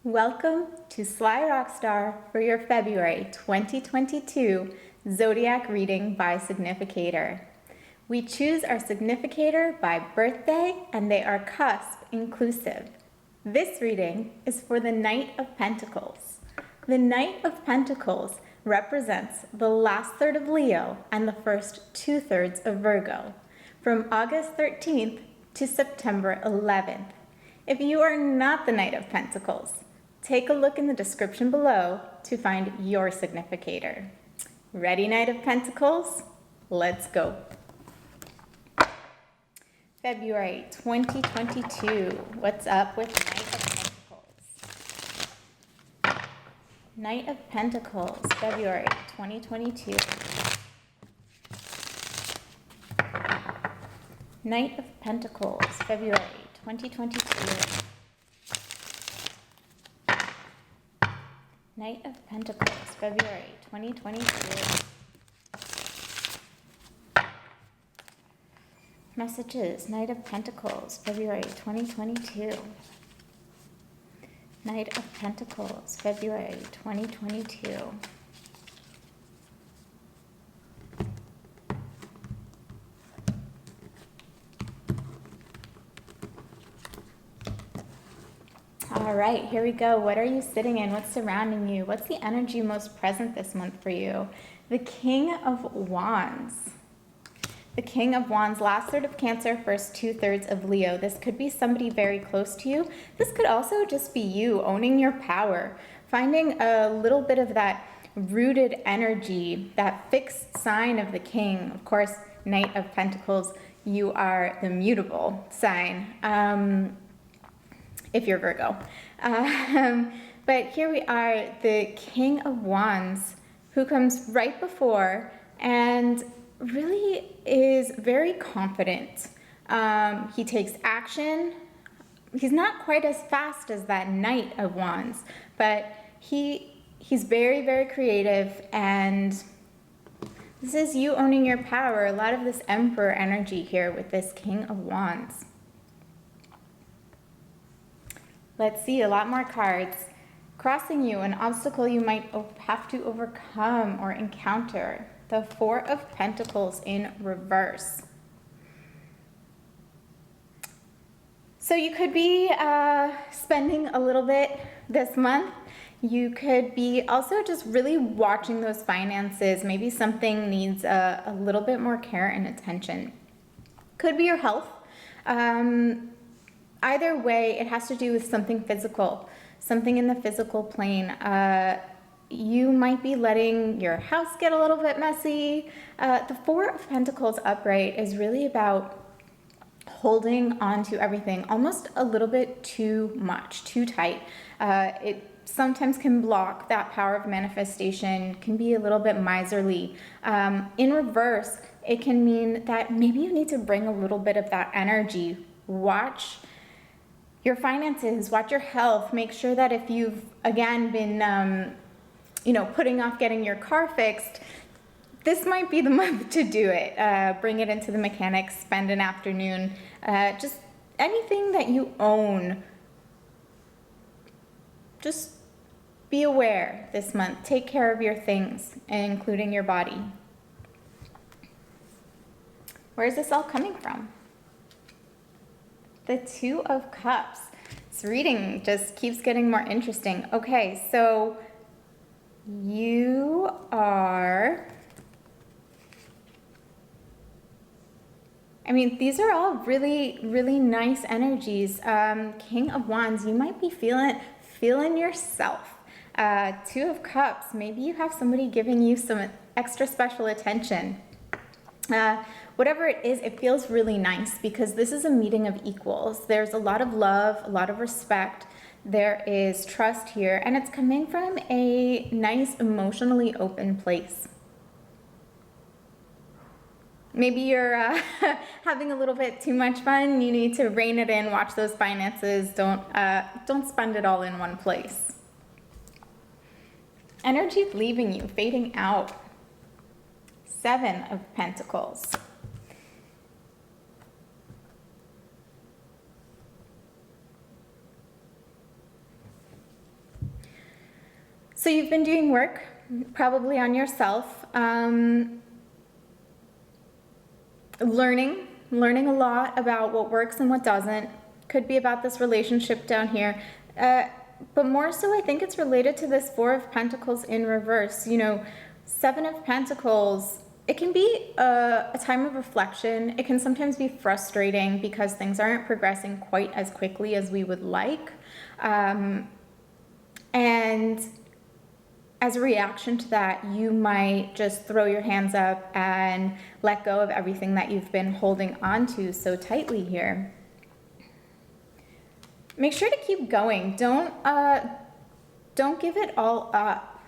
Welcome to Sly Rockstar for your February 2022 Zodiac reading by Significator. We choose our significator by birthday and they are cusp inclusive. This reading is for the Knight of Pentacles. The Knight of Pentacles represents the last third of Leo and the first 2/3 of Virgo, from August 13th to September 11th. If you are not the Knight of Pentacles, take a look in the description below to find your significator. Ready, Knight of Pentacles? Let's go. February 2022. What's up with Knight of Pentacles? Knight of Pentacles, February 2022. Knight of Pentacles, February 2022. Knight of Pentacles, February 2022. Messages, Knight of Pentacles, February 2022. Knight of Pentacles, February 2022. All right, here we go. What are you sitting in? What's surrounding you? What's the energy most present this month for you? The King of Wands. The King of Wands, last third of Cancer, first 2/3 of Leo. This could be somebody very close to you. This could also just be you owning your power, finding a little bit of that rooted energy, that fixed sign of the King. Of course, Knight of Pentacles, you are the mutable sign. If you're Virgo. But here we are, the King of Wands, who comes right before and really is very confident. He takes action. He's not quite as fast as that Knight of Wands, but he's very, very creative, and this is you owning your power. A lot of this Emperor energy here with this King of Wands. Let's see, a lot more cards. Crossing you, an obstacle you might have to overcome or encounter. The Four of Pentacles in reverse. So you could be spending a little bit this month. You could be also just really watching those finances. Maybe something needs a little bit more care and attention. Could be your health. Either way, it has to do with something physical, something in the physical plane. You might be letting your house get a little bit messy. The Four of Pentacles upright is really about holding on to everything almost a little bit too much, too tight. It sometimes can block that power of manifestation, can be a little bit miserly. In reverse, it can mean that maybe you need to bring a little bit of that energy. Watch your finances, watch your health. Make sure that if you've, again, been putting off getting your car fixed, this might be the month to do it. Bring it into the mechanic, spend an afternoon. Just anything that you own, just be aware this month. Take care of your things, including your body. Where's this all coming from? The Two of Cups. This reading just keeps getting more interesting. Okay, so you are, these are all really, really nice energies. King of Wands, you might be feeling yourself. Two of Cups, maybe you have somebody giving you some extra special attention. Whatever it is, it feels really nice because this is a meeting of equals. There's a lot of love, a lot of respect. There is trust here, and it's coming from a nice, emotionally open place. Maybe you're having a little bit too much fun. You need to rein it in, watch those finances. Don't spend it all in one place. Energy leaving you, fading out. Seven of Pentacles. So you've been doing work, probably on yourself, learning a lot about what works and what doesn't. Could be about this relationship down here. But more so, I think it's related to this Four of Pentacles in reverse. You know, Seven of Pentacles, it can be a time of reflection. It can sometimes be frustrating because things aren't progressing quite as quickly as we would like. And as a reaction to that, you might just throw your hands up and let go of everything that you've been holding on to so tightly here. Make sure to keep going. Don't give it all up.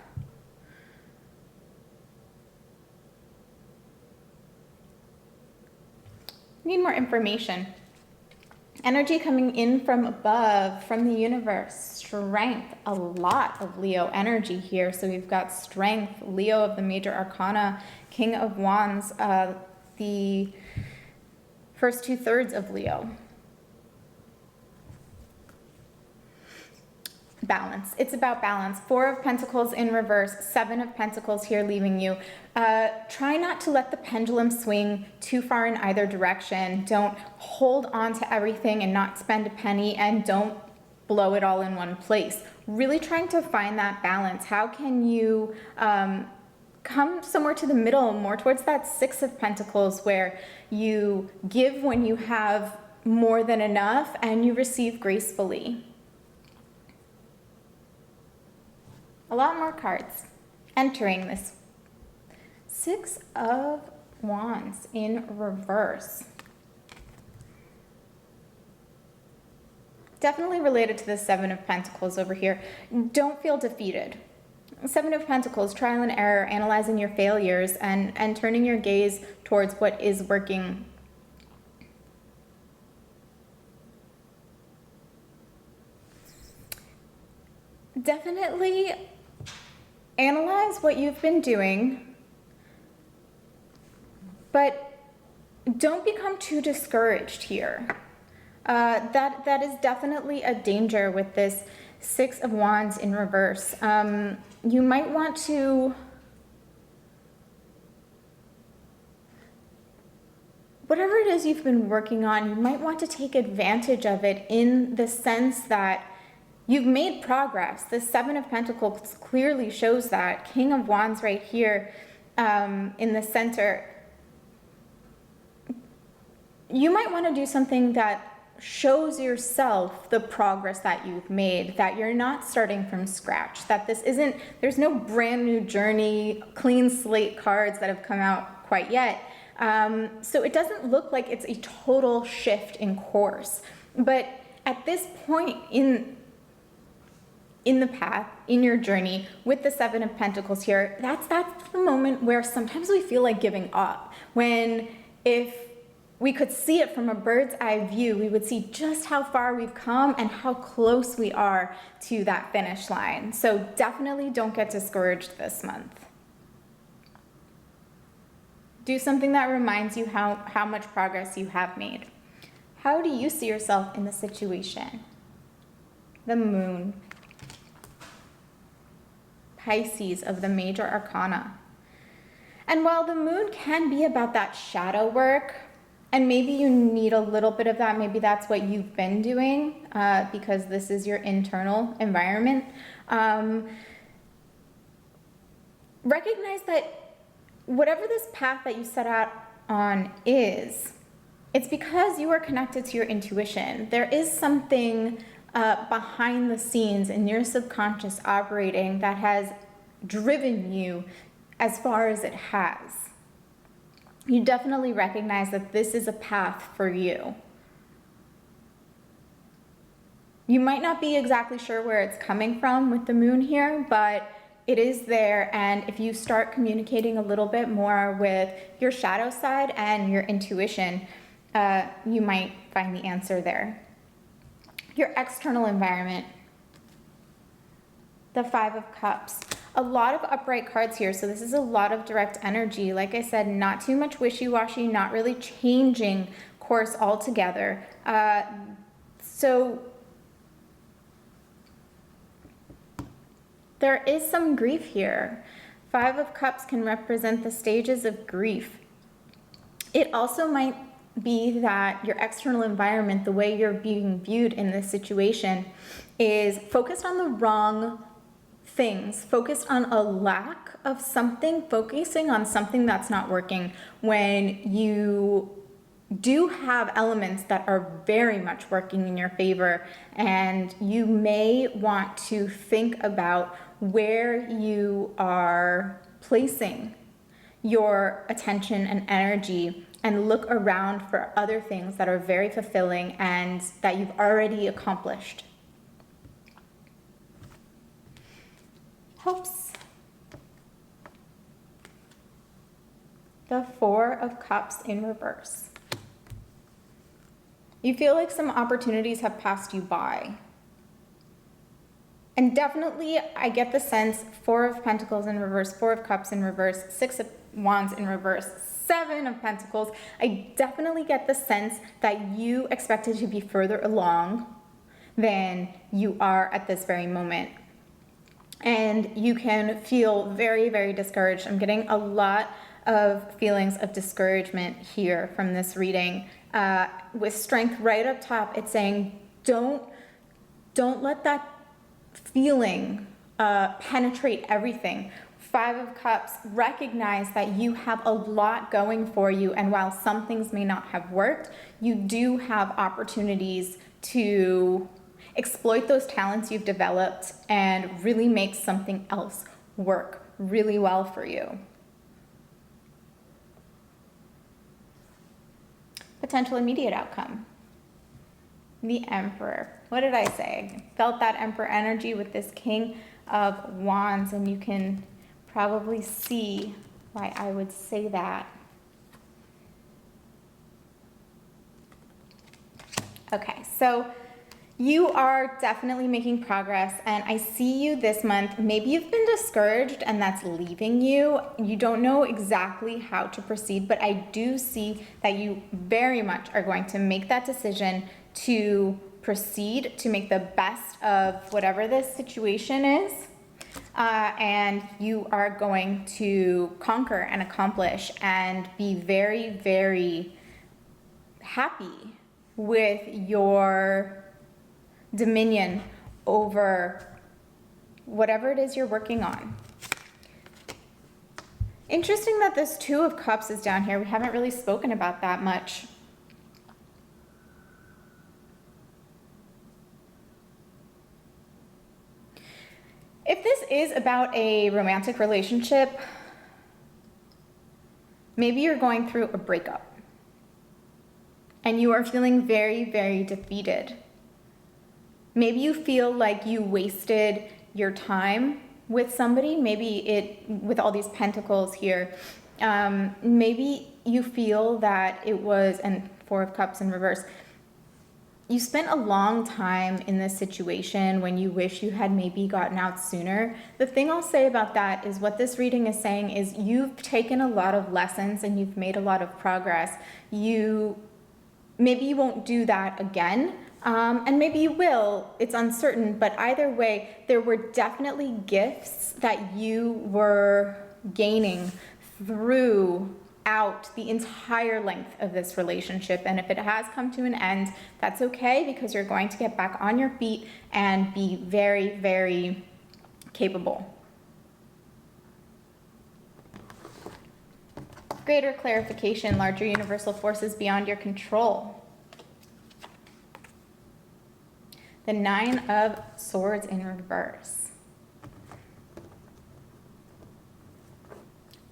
Need more information. Energy coming in from above, from the universe. Strength, a lot of Leo energy here. So we've got strength, Leo of the major arcana, King of Wands, the first 2/3 of Leo. Balance. It's about balance. Four of Pentacles in reverse, Seven of Pentacles here leaving you. Try not to let the pendulum swing too far in either direction. Don't hold on to everything and not spend a penny, and don't blow it all in one place. Really trying to find that balance. How can you come somewhere to the middle, more towards that Six of Pentacles, where you give when you have more than enough and you receive gracefully. A lot more cards entering this Six of Wands in reverse. Definitely related to the Seven of Pentacles over here. Don't feel defeated. Seven of Pentacles, trial and error, analyzing your failures and turning your gaze towards what is working. Definitely analyze what you've been doing, but don't become too discouraged here. That is definitely a danger with this Six of Wands in reverse. You might want to, whatever it is you've been working on, you might want to take advantage of it in the sense that you've made progress. The Seven of Pentacles clearly shows that. King of Wands right here in the center. You might want to do something that shows yourself the progress that you've made, that you're not starting from scratch, that this isn't, there's no brand new journey, clean slate cards that have come out quite yet. So it doesn't look like it's a total shift in course. But at this point in the path, in your journey, with the Seven of Pentacles here, that's the moment where sometimes we feel like giving up. When if we could see it from a bird's eye view, we would see just how far we've come and how close we are to that finish line. So definitely don't get discouraged this month. Do something that reminds you how much progress you have made. How do you see yourself in the situation? The Moon. Pisces of the major arcana. And while the Moon can be about that shadow work, and maybe you need a little bit of that, maybe that's what you've been doing because this is your internal environment, recognize that whatever this path that you set out on is, it's because you are connected to your intuition. There is something behind the scenes in your subconscious operating that has driven you as far as it has. You definitely recognize that this is a path for you. You might not be exactly sure where it's coming from with the Moon here, but it is there. And if you start communicating a little bit more with your shadow side and your intuition, you might find the answer there. Your external environment. The Five of Cups. A lot of upright cards here, so this is a lot of direct energy. Like I said, not too much wishy-washy, not really changing course altogether. So There is some grief here. Five of Cups can represent the stages of grief. It also might be that your external environment, the way you're being viewed in this situation, is focused on the wrong things, focused on a lack of something, focusing on something that's not working, when you do have elements that are very much working in your favor. And you may want to think about where you are placing your attention and energy, and look around for other things that are very fulfilling and that you've already accomplished. Hopes. The Four of Cups in reverse. You feel like some opportunities have passed you by. And definitely, I get the sense, Four of Pentacles in reverse, Four of Cups in reverse, Six of Wands in reverse, Seven of Pentacles. I definitely get the sense that you expected to be further along than you are at this very moment. And you can feel very, very discouraged. I'm getting a lot of feelings of discouragement here from this reading. With Strength right up top, it's saying, don't let that feeling penetrate everything. Five of Cups, recognize that you have a lot going for you, and while some things may not have worked, you do have opportunities to exploit those talents you've developed and really make something else work really well for you. Potential immediate outcome. The Emperor. What did I say? I felt that Emperor energy with this King of Wands, and you can probably see why I would say that. Okay, so you are definitely making progress, and I see you this month. Maybe you've been discouraged and that's leaving you. You don't know exactly how to proceed, but I do see that you very much are going to make that decision to proceed, to make the best of whatever this situation is. And you are going to conquer and accomplish and be very, very happy with your dominion over whatever it is you're working on. Interesting that this Two of Cups is down here. We haven't really spoken about that much. If this is about a romantic relationship, maybe you're going through a breakup and you are feeling very, very defeated. Maybe you feel like you wasted your time with somebody. Maybe with all these pentacles here, maybe you feel that it was, and Four of Cups in reverse, you spent a long time in this situation when you wish you had maybe gotten out sooner. The thing I'll say about that is what this reading is saying is you've taken a lot of lessons and you've made a lot of progress. Maybe you won't do that again, and maybe you will, it's uncertain, but either way, there were definitely gifts that you were gaining throughout the entire length of this relationship. And if it has come to an end, that's okay, because you're going to get back on your feet and be very, very capable. Greater clarification, larger universal forces beyond your control. The Nine of Swords in reverse.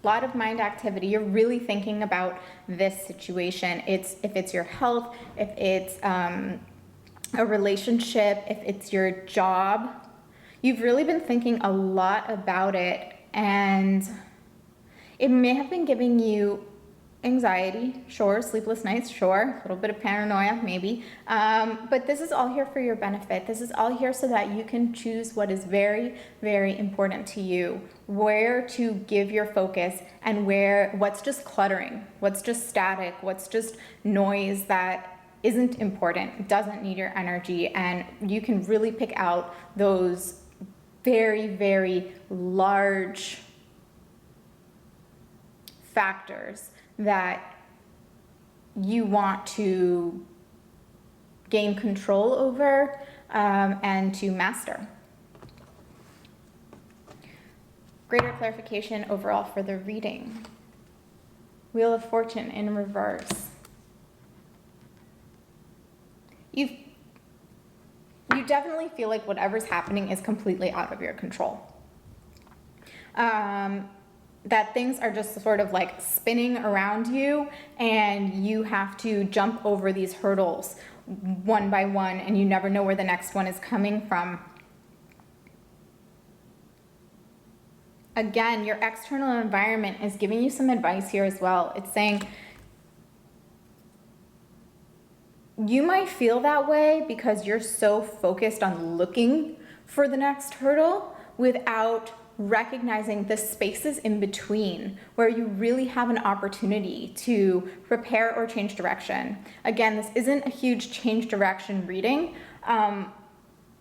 A lot of mind activity. You're really thinking about this situation. If it's your health, if it's a relationship, if it's your job. You've really been thinking a lot about it, and it may have been giving you anxiety, sure, sleepless nights, sure, a little bit of paranoia, maybe, but this is all here for your benefit. This is all here so that you can choose what is very, very important to you, where to give your focus, and what's just cluttering, what's just static, what's just noise that isn't important, doesn't need your energy, and you can really pick out those very, very large factors that you want to gain control over and to master. Greater clarification overall for the reading. Wheel of Fortune in reverse. You definitely feel like whatever's happening is completely out of your control. That things are just sort of like spinning around you, and you have to jump over these hurdles one by one, and you never know where the next one is coming from. Again, your external environment is giving you some advice here as well. It's saying you might feel that way because you're so focused on looking for the next hurdle without recognizing the spaces in between where you really have an opportunity to prepare or change direction. Again, this isn't a huge change direction reading.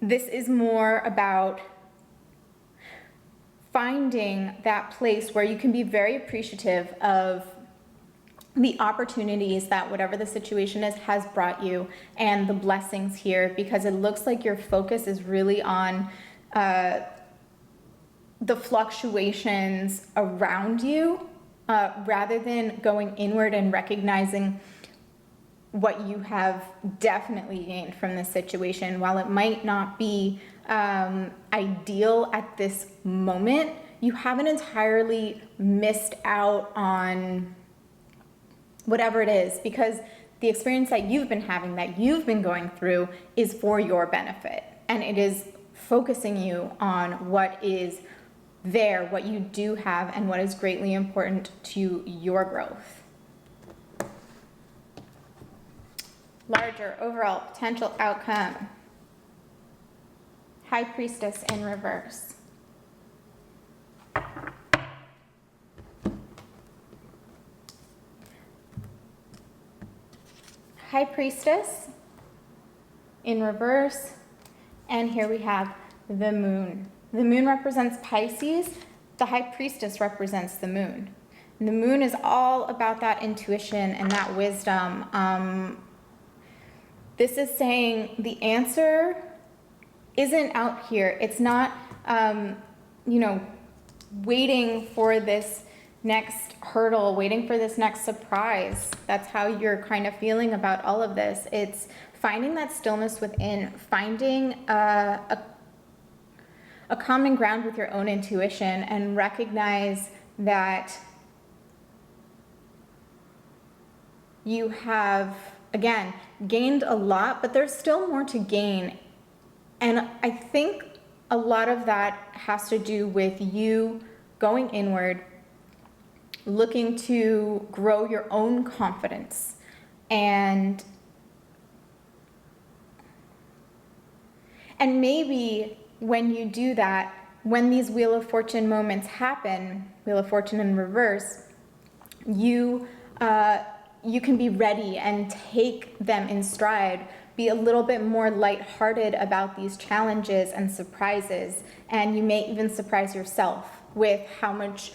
This is more about finding that place where you can be very appreciative of the opportunities that whatever the situation is has brought you, and the blessings here, because it looks like your focus is really on the fluctuations around you rather than going inward and recognizing what you have definitely gained from this situation. While it might not be ideal at this moment, you haven't entirely missed out on whatever it is, because the experience that you've been having, that you've been going through, is for your benefit, and it is focusing you on what is there, what you do have, and what is greatly important to your growth. Larger overall potential outcome. High Priestess in reverse. High Priestess in reverse, and here we have the Moon. The Moon represents Pisces. The High Priestess represents the Moon. And the Moon is all about that intuition and that wisdom. This is saying the answer isn't out here. It's not, waiting for this next hurdle, waiting for this next surprise. That's how you're kind of feeling about all of this. It's finding that stillness within, finding a common ground with your own intuition, and recognize that you have, again, gained a lot, but there's still more to gain. And I think a lot of that has to do with you going inward, looking to grow your own confidence, and maybe when you do that, when these Wheel of Fortune moments happen, Wheel of Fortune in reverse, you can be ready and take them in stride, be a little bit more lighthearted about these challenges and surprises, and you may even surprise yourself with how much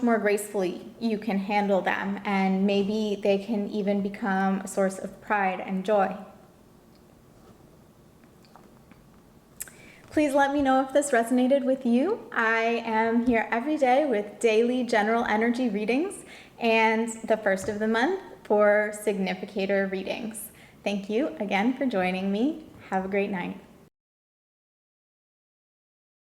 more gracefully you can handle them, and maybe they can even become a source of pride and joy. Please let me know if this resonated with you. I am here every day with daily general energy readings and the first of the month for significator readings. Thank you again for joining me. Have a great night.